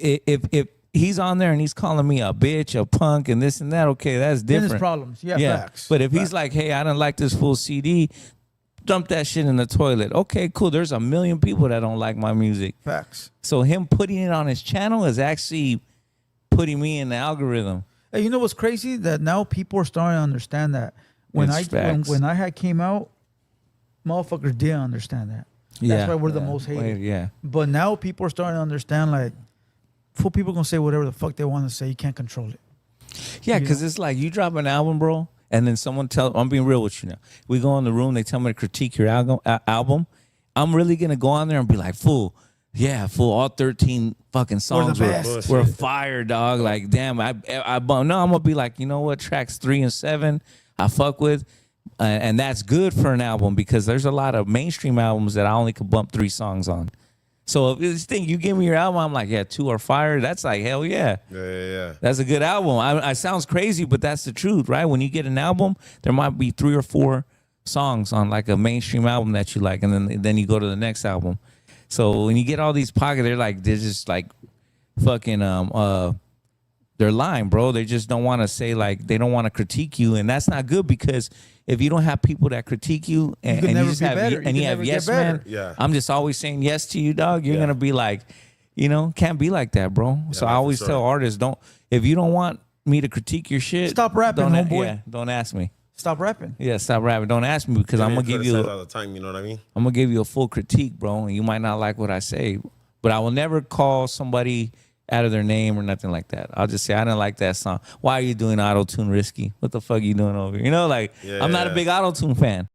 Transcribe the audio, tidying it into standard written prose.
if he's on there and he's calling me a bitch, a punk, and this and that, okay, that's Then different. there's problems. Yeah, facts. But if Facts. he's like, hey, I don't like this full CD, dump that shit in the toilet. Okay, cool. There's a million people that don't like my music. Facts. So him putting it on his channel is actually putting me in the algorithm. Hey, you know what's crazy? That now people are starting to understand that. When It's I had came out, motherfuckers didn't understand that. That's why we're the most hated. Yeah. But now people are starting to understand, like, full people gonna say whatever the fuck they want to say. You can't control it. Yeah, because it's like you drop an album, bro, and then someone I'm being real with you now. We go in the room, they tell me to critique your album. I'm really going to go on there and be like, fool, all 13 fucking songs were fire, dog. Like, damn, I bump. No, I'm going to be like, you know what, tracks 3 and 7 I fuck with. And that's good for an album because there's a lot of mainstream albums that I only could bump 3 songs on. So if this thing, you give me your album, I'm like, yeah, 2 are fire. That's like, hell yeah. Yeah. That's a good album. I sounds crazy, but that's the truth, right? When you get an album, there might be 3 or 4 songs on like a mainstream album that you like, and then you go to the next album. So when you get all these pockets, they're just like fucking they're lying, bro. They just don't want to say, like, they don't want to critique you, and that's not good because if you don't have people that critique you and you just have yes man, I'm just always saying yes to you, dog, you're gonna be like, can't be like that, bro. So I always tell artists, if you don't want me to critique your shit, stop rapping, homeboy. Yeah, don't ask me. Stop rapping. Yeah, stop rapping. Don't ask me because I'm gonna give you all the time. You know what I mean? I'm gonna give you a full critique, bro, and you might not like what I say, but I will never call somebody out of their name or nothing like that. I'll just say, I didn't like that song. Why are you doing auto-tune, Risky? What the fuck are you doing over here? I'm not a big auto-tune fan.